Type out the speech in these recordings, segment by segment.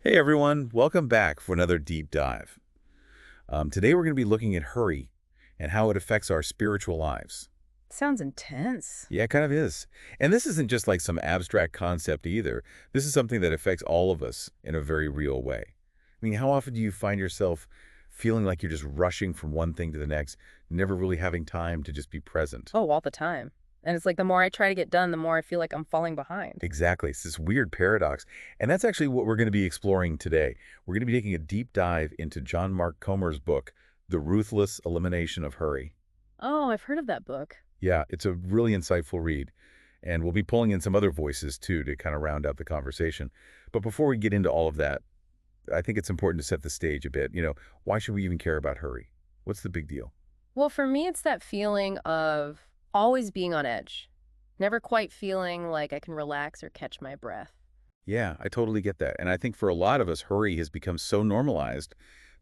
Hey everyone, welcome back for another deep dive. Today we're going to be looking at hurry and how it affects our spiritual lives. Sounds intense. Yeah, it kind of is. And this isn't just like some abstract concept either. This is something that affects all of us in a very real way. I mean, how often do you find yourself feeling like you're just rushing from one thing to the next, never really having time to just be present? Oh, all the time. And it's like the more I try to get done, the more I feel like I'm falling behind. Exactly. It's this weird paradox. And that's actually what we're going to be exploring today. We're going to be taking a deep dive into John Mark Comer's book, The Ruthless Elimination of Hurry. Oh, I've heard of that book. Yeah, it's a really insightful read. And we'll be pulling in some other voices too to kind of round out the conversation. But before we get into all of that, I think it's important to set the stage a bit. Why should we even care about hurry? What's the big deal? Well, for me, it's that feeling of always being on edge, never quite feeling like I can relax or catch my breath. Yeah, I totally get that. And I think for a lot of us, hurry has become so normalized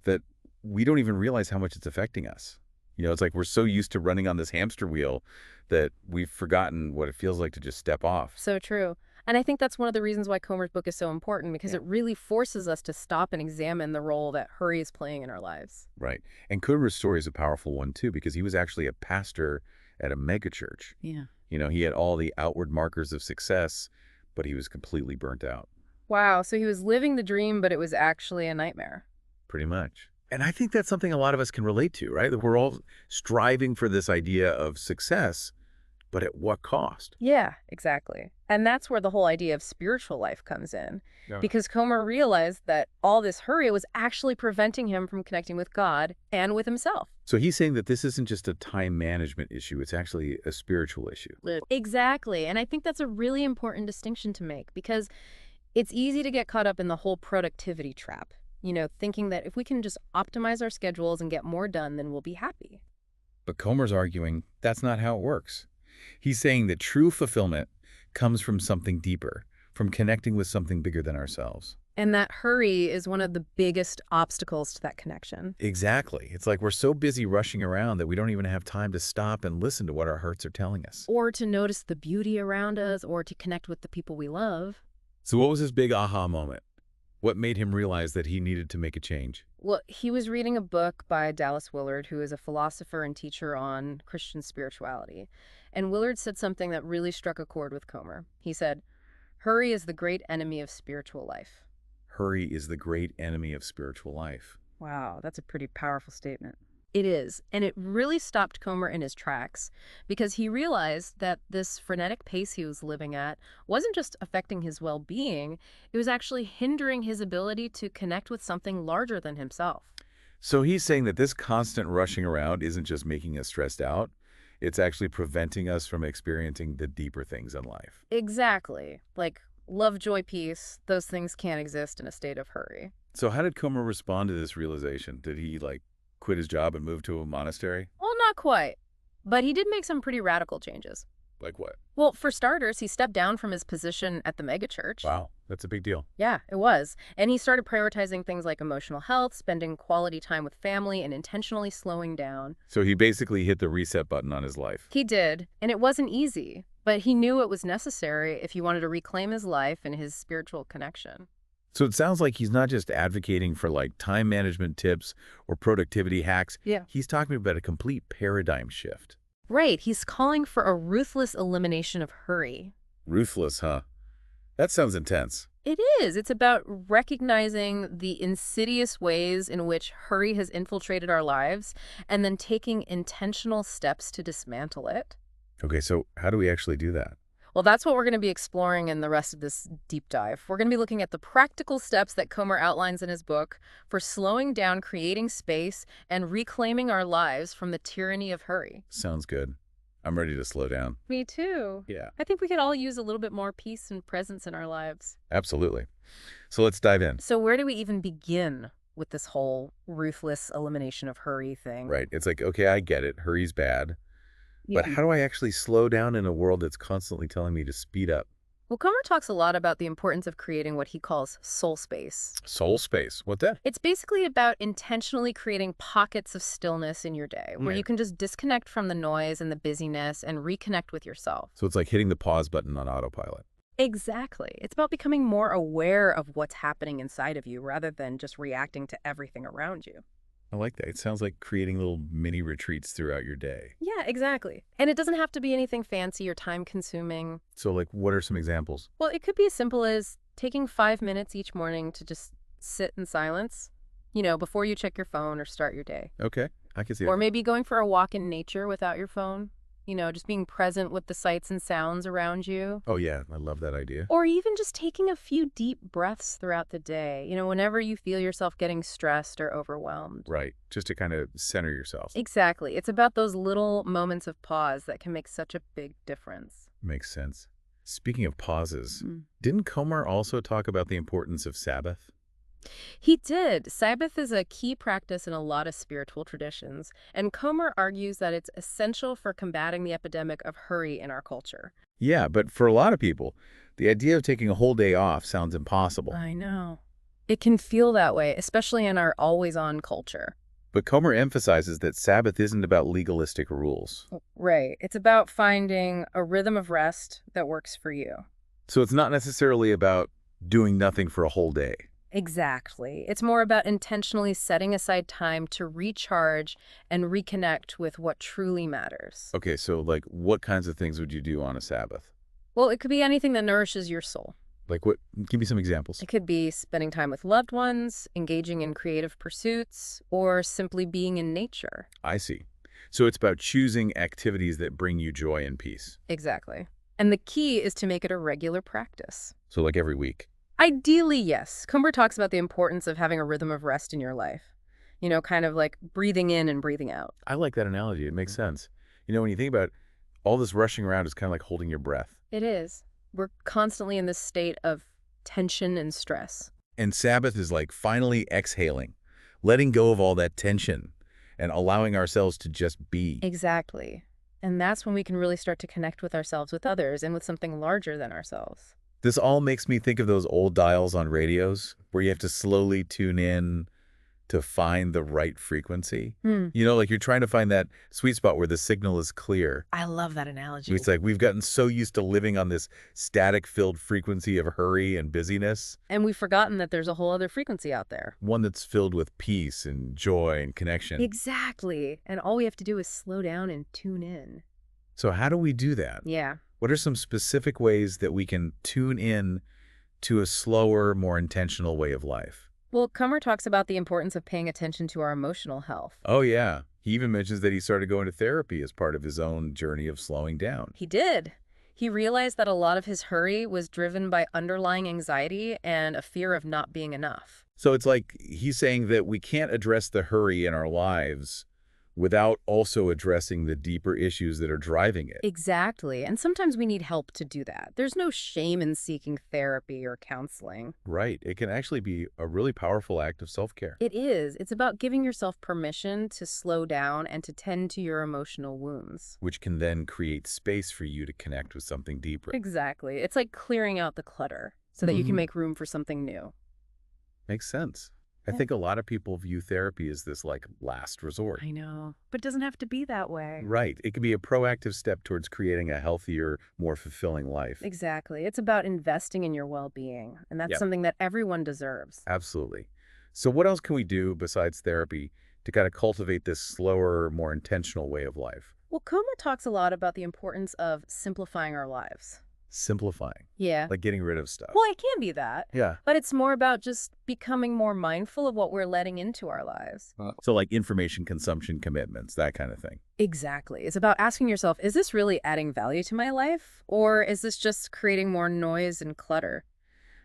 that we don't even realize how much it's affecting us. It's like we're so used to running on this hamster wheel that we've forgotten what it feels like to just step off. So true. And I think that's one of the reasons why Comer's book is so important because Yeah. it really forces us to stop and examine the role that hurry is playing in our lives. Right. And Kudra's story is a powerful one too, because he was actually a pastor at a megachurch. Yeah. He had all the outward markers of success, but he was completely burnt out, Wow. So he was living the dream, but it was actually a nightmare. pretty much. And I think that's something a lot of us can relate to, right? That we're all striving for this idea of success, but at what cost? Yeah, exactly. And that's where the whole idea of spiritual life comes in. Yeah. Because Comer realized that all this hurry was actually preventing him from connecting with God and with himself. So he's saying that this isn't just a time management issue, it's actually a spiritual issue. Exactly. And I think that's a really important distinction to make because it's easy to get caught up in the whole productivity trap, thinking that if we can just optimize our schedules and get more done, then we'll be happy. But Comer's arguing that's not how it works. He's saying that true fulfillment comes from something deeper, from connecting with something bigger than ourselves. And that hurry is one of the biggest obstacles to that connection. Exactly. It's like we're so busy rushing around that we don't even have time to stop and listen to what our hearts are telling us. Or to notice the beauty around us, or to connect with the people we love. So what was his big aha moment? What made him realize that he needed to make a change? Well, he was reading a book by Dallas Willard, who is a philosopher and teacher on Christian spirituality. And Willard said something that really struck a chord with Comer. He said, "Hurry is the great enemy of spiritual life." Hurry is the great enemy of spiritual life. Wow, that's a pretty powerful statement. It is. And it really stopped Comer in his tracks because he realized that this frenetic pace he was living at wasn't just affecting his well-being, it was actually hindering his ability to connect with something larger than himself. So he's saying that this constant rushing around isn't just making us stressed out, it's actually preventing us from experiencing the deeper things in life. Exactly. Like love, joy, peace, those things can't exist in a state of hurry. So how did Comer respond to this realization? Did he quit his job and move to a monastery? Well, not quite. But he did make some pretty radical changes. Like what? Well, for starters, he stepped down from his position at the megachurch. Wow, that's a big deal. Yeah, it was. And he started prioritizing things like emotional health, spending quality time with family, and intentionally slowing down. So he basically hit the reset button on his life. He did, and it wasn't easy, but he knew it was necessary if he wanted to reclaim his life and his spiritual connection. So it sounds like he's not just advocating for time management tips or productivity hacks. Yeah. He's talking about a complete paradigm shift. Right, he's calling for a ruthless elimination of hurry. Ruthless, huh? That sounds intense. It is. It's about recognizing the insidious ways in which hurry has infiltrated our lives and then taking intentional steps to dismantle it. Okay, so how do we actually do that? Well, that's what we're going to be exploring in the rest of this deep dive. We're going to be looking at the practical steps that Comer outlines in his book for slowing down, creating space, and reclaiming our lives from the tyranny of hurry. Sounds good. I'm ready to slow down. Me too. Yeah, I think we could all use a little bit more peace and presence in our lives. absolutely. So let's dive in. So where do we even begin with this whole ruthless elimination of hurry thing? Right. It's like, okay, I get it. Hurry's bad. But Yeah. how do I actually slow down in a world that's constantly telling me to speed up? Well, Comer talks a lot about the importance of creating what he calls soul space. Soul space. What that? It's basically about intentionally creating pockets of stillness in your day where Yeah. you can just disconnect from the noise and the busyness and reconnect with yourself. So it's like hitting the pause button on autopilot. Exactly. It's about becoming more aware of what's happening inside of you rather than just reacting to everything around you. I like that. It sounds like creating little mini retreats throughout your day. Yeah, exactly. And it doesn't have to be anything fancy or time consuming. So, like, what are some examples? Well, it could be as simple as taking 5 minutes each morning to just sit in silence, before you check your phone or start your day. Okay, I can see Or that. maybe going for a walk in nature without your phone, just being present with the sights and sounds around you. Oh, yeah, I love that idea. Or even just taking a few deep breaths throughout the day, whenever you feel yourself getting stressed or overwhelmed. Right, just to kind of center yourself. Exactly. It's about those little moments of pause that can make such a big difference. Makes sense. Speaking of pauses, Mm. didn't Comer also talk about the importance of Sabbath? He did. Sabbath is a key practice in a lot of spiritual traditions, and Comer argues that it's essential for combating the epidemic of hurry in our culture. Yeah, but for a lot of people, the idea of taking a whole day off sounds impossible. I know. It can feel that way, especially in our always-on culture. But Comer emphasizes that Sabbath isn't about legalistic rules. Right. It's about finding a rhythm of rest that works for you. So it's not necessarily about doing nothing for a whole day. Exactly. It's more about intentionally setting aside time to recharge and reconnect with what truly matters. Okay, so like what kinds of things would you do on a Sabbath? Well, it could be anything that nourishes your soul. Like what? Give me some examples. It could be spending time with loved ones, engaging in creative pursuits, or simply being in nature. I see. So it's about choosing activities that bring you joy and peace. Exactly. And the key is to make it a regular practice. So like every week. Ideally, yes. Cumber talks about the importance of having a rhythm of rest in your life. Kind of like breathing in and breathing out. I like that analogy. It makes sense. When you think about it, all this rushing around is kind of like holding your breath. It is. We're constantly in this state of tension and stress. And Sabbath is like finally exhaling, letting go of all that tension and allowing ourselves to just be. Exactly. And that's when we can really start to connect with ourselves, with others, and with something larger than ourselves. This all makes me think of those old dials on radios where you have to slowly tune in to find the right frequency. Like you're trying to find that sweet spot where the signal is clear. I love that analogy. It's like we've gotten so used to living on this static-filled frequency of hurry and busyness, And we've forgotten that there's a whole other frequency out there. one that's filled with peace and joy and connection. Exactly. And all we have to do is slow down and tune in. So how do we do that? Yeah. What are some specific ways that we can tune in to a slower, more intentional way of life? Well, Cumber talks about the importance of paying attention to our emotional health. Oh, yeah. He even mentions that he started going to therapy as part of his own journey of slowing down. He did. He realized that a lot of his hurry was driven by underlying anxiety and a fear of not being enough. So it's like he's saying that we can't address the hurry in our lives without also addressing the deeper issues that are driving it. Exactly. And sometimes we need help to do that. There's no shame in seeking therapy or counseling. Right. It can actually be a really powerful act of self-care. It is. It's about giving yourself permission to slow down and to tend to your emotional wounds. Which can then create space for you to connect with something deeper. Exactly. It's like clearing out the clutter so that you can make room for something new. Makes sense. I Yeah. think a lot of people view therapy as this like last resort. I know, but it doesn't have to be that way. Right. It can be a proactive step towards creating a healthier, more fulfilling life. Exactly. It's about investing in your well-being, and that's Yep. something that everyone deserves. Absolutely. So what else can we do besides therapy to kind of cultivate this slower, more intentional way of life? Well, Coma talks a lot about the importance of simplifying our lives. Simplifying, Yeah. like getting rid of stuff. Well, it can be that, Yeah. but it's more about just becoming more mindful of what we're letting into our lives. So like information consumption commitments, that kind of thing. Exactly. It's about asking yourself, is this really adding value to my life? Or is this just creating more noise and clutter?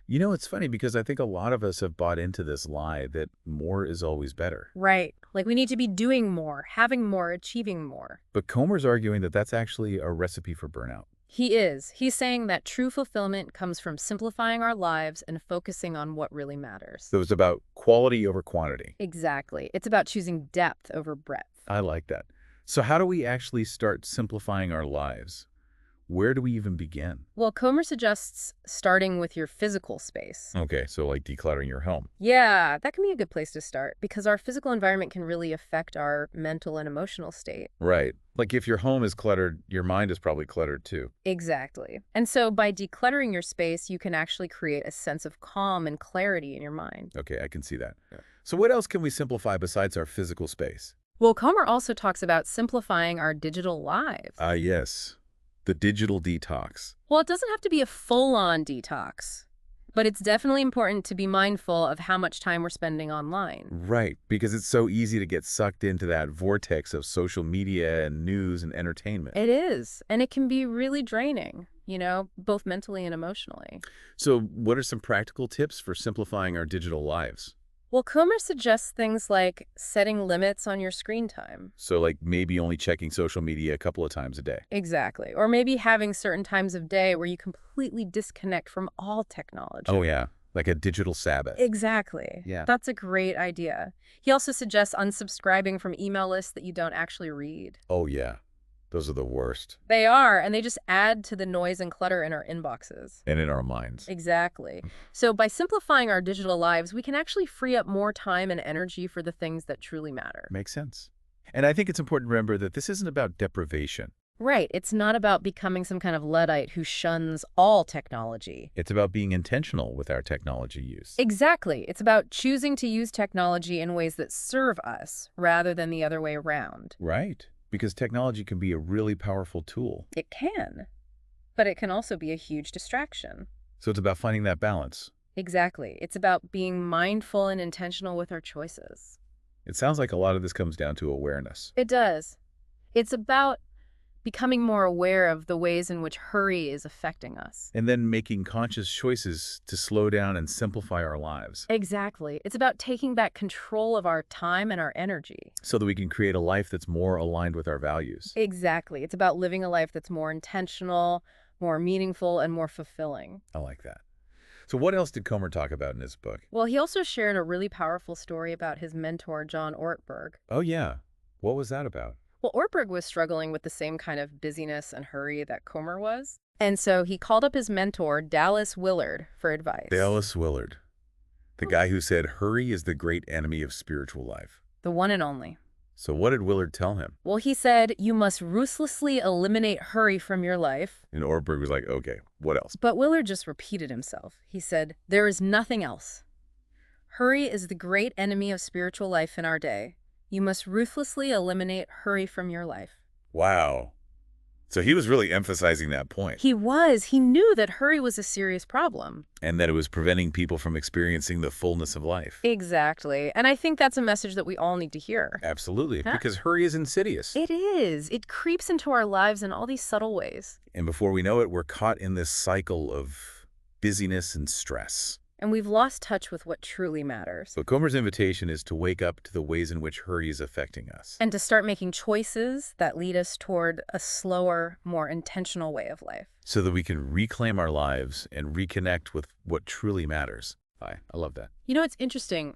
It's funny because I think a lot of us have bought into this lie that more is always better. Right. Like we need to be doing more, having more, achieving more. But Comer's arguing that that's actually a recipe for burnout. He is. He's saying that true fulfillment comes from simplifying our lives and focusing on what really matters. So it's about quality over quantity. Exactly. It's about choosing depth over breadth. I like that. So how do we actually start simplifying our lives? Where do we even begin? Well, Comer suggests starting with your physical space. Okay, so like decluttering your home. Yeah, that can be a good place to start because our physical environment can really affect our mental and emotional state. Right. Like if your home is cluttered, your mind is probably cluttered too. Exactly. And so by decluttering your space, you can actually create a sense of calm and clarity in your mind. Okay, I can see that. Yeah. So what else can we simplify besides our physical space? Well, Comer also talks about simplifying our digital lives. Ah, yes. The digital detox. Well, it doesn't have to be a full-on detox, but it's definitely important to be mindful of how much time we're spending online. Right, because it's so easy to get sucked into that vortex of social media and news and entertainment. It is, and it can be really draining, both mentally and emotionally. So what are some practical tips for simplifying our digital lives? Well, Comer suggests things like setting limits on your screen time. So like maybe only checking social media a couple of times a day. Exactly. Or maybe having certain times of day where you completely disconnect from all technology. Oh yeah, like a digital Sabbath. Exactly. Yeah. That's a great idea. He also suggests unsubscribing from email lists that you don't actually read. Oh yeah, those are the worst. They are, and they just add to the noise and clutter in our inboxes. And in our minds. Exactly. So by simplifying our digital lives, we can actually free up more time and energy for the things that truly matter. Makes sense. And I think it's important to remember that this isn't about deprivation. Right. It's not about becoming some kind of Luddite who shuns all technology. It's about being intentional with our technology use. Exactly. It's about choosing to use technology in ways that serve us rather than the other way around. Right. Because technology can be a really powerful tool. It can, but it can also be a huge distraction. So it's about finding that balance. Exactly. It's about being mindful and intentional with our choices. It sounds like a lot of this comes down to awareness. It does. It's about becoming more aware of the ways in which hurry is affecting us. And then making conscious choices to slow down and simplify our lives. Exactly. It's about taking back control of our time and our energy. So that we can create a life that's more aligned with our values. Exactly. It's about living a life that's more intentional, more meaningful, and more fulfilling. I like that. So what else did Comer talk about in his book? Well, he also shared a really powerful story about his mentor, John Ortberg. Oh yeah. What was that about? Well, Ortberg was struggling with the same kind of busyness and hurry that Comer was. And so he called up his mentor, Dallas Willard, for advice. Dallas Willard. The guy who said, hurry is the great enemy of spiritual life. The one and only. So what did Willard tell him? Well, he said, you must ruthlessly eliminate hurry from your life. And Ortberg was like, okay, what else? But Willard just repeated himself. He said, there is nothing else. Hurry is the great enemy of spiritual life in our day. You must ruthlessly eliminate hurry from your life. Wow. So he was really emphasizing that point. He was. He knew that hurry was a serious problem. And that it was preventing people from experiencing the fullness of life. Exactly. And I think that's a message that we all need to hear. Absolutely, Huh? because hurry is insidious. It is. It creeps into our lives in all these subtle ways. And before we know it, we're caught in this cycle of busyness and stress. And we've lost touch with what truly matters. So Comer's invitation is to wake up to the ways in which hurry is affecting us. And to start making choices that lead us toward a slower, more intentional way of life. So that we can reclaim our lives and reconnect with what truly matters. I love that. It's interesting.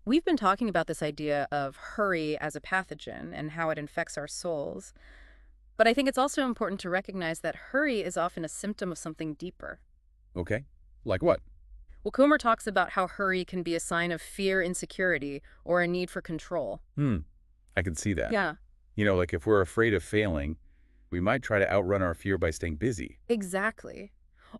We've been talking about this idea of hurry as a pathogen and how it infects our souls. But I think it's also important to recognize that hurry is often a symptom of something deeper. Okay. Like what? Well, Comer talks about how hurry can be a sign of fear, insecurity, or a need for control. I can see that. Yeah. Like if we're afraid of failing, we might try to outrun our fear by staying busy. Exactly.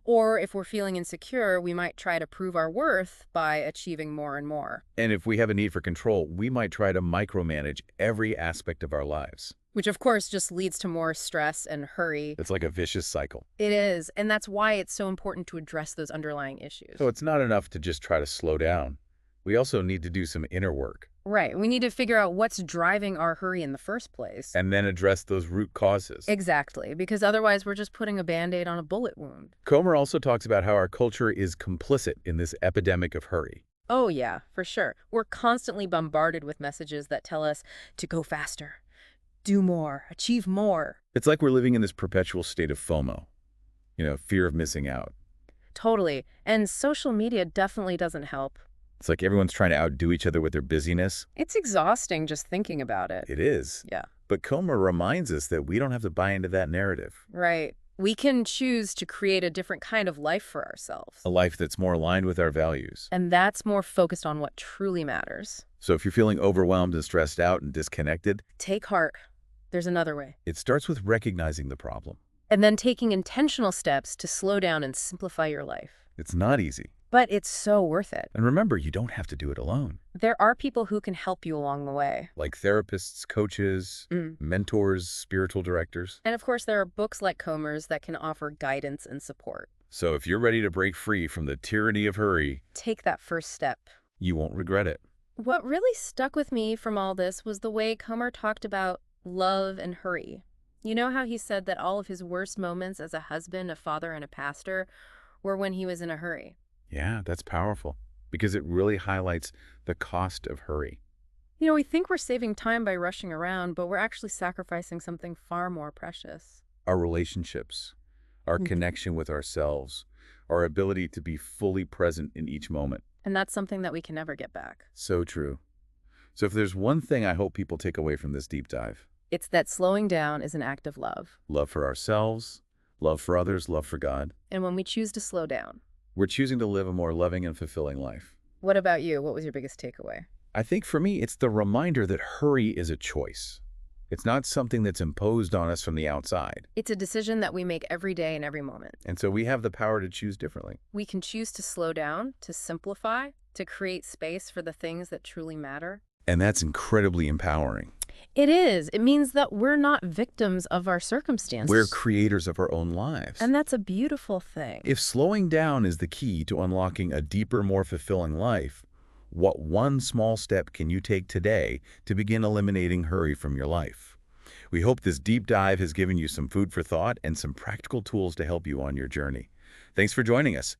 Or if we're feeling insecure, we might try to prove our worth by achieving more and more. And if we have a need for control, we might try to micromanage every aspect of our lives. Which, of course, just leads to more stress and hurry. It's like a vicious cycle. It is, and that's why it's so important to address those underlying issues. So it's not enough to just try to slow down. We also need to do some inner work. Right. We need to figure out what's driving our hurry in the first place. And then address those root causes. Exactly, because otherwise we're just putting a Band-Aid on a bullet wound. Comer also talks about how our culture is complicit in this epidemic of hurry. Oh, yeah, for sure. We're constantly bombarded with messages that tell us to go faster, do more, achieve more. It's like we're living in this perpetual state of FOMO, fear of missing out. Totally. And social media definitely doesn't help. It's like everyone's trying to outdo each other with their busyness. It's exhausting just thinking about it. It is. Yeah. But Comer reminds us that we don't have to buy into that narrative. Right. We can choose to create a different kind of life for ourselves. A life that's more aligned with our values. And that's more focused on what truly matters. So if you're feeling overwhelmed and stressed out and disconnected, Take heart. There's another way. it starts with recognizing the problem. And then taking intentional steps to slow down and simplify your life. It's not easy. But it's so worth it. And remember, you don't have to do it alone. There are people who can help you along the way. Like therapists, coaches, mentors, spiritual directors. And of course, there are books like Comer's that can offer guidance and support. So if you're ready to break free from the tyranny of hurry, Take that first step. you won't regret it. What really stuck with me from all this was the way Comer talked about love and hurry. You know how he said that all of his worst moments as a husband, a father, and a pastor were when he was in a hurry. Yeah, that's powerful because it really highlights the cost of hurry. You know, we think we're saving time by rushing around, but we're actually sacrificing something far more precious. Our relationships, our Mhm. connection with ourselves, our ability to be fully present in each moment. And that's something that we can never get back. So true. So if there's one thing I hope people take away from this deep dive, It's that slowing down is an act of love. love for ourselves, love for others, love for God, And when we choose to slow down, we're choosing to live a more loving and fulfilling life. what about you? What was your biggest takeaway? I think for me, it's the reminder that hurry is a choice. It's not something that's imposed on us from the outside. It's a decision that we make every day and every moment. And so we have the power to choose differently. We can choose to slow down, to simplify, to create space for the things that truly matter. And that's incredibly empowering. It is. It means that we're not victims of our circumstances. We're creators of our own lives. And that's a beautiful thing. If slowing down is the key to unlocking a deeper, more fulfilling life, what one small step can you take today to begin eliminating hurry from your life? We hope this deep dive has given you some food for thought and some practical tools to help you on your journey. Thanks for joining us.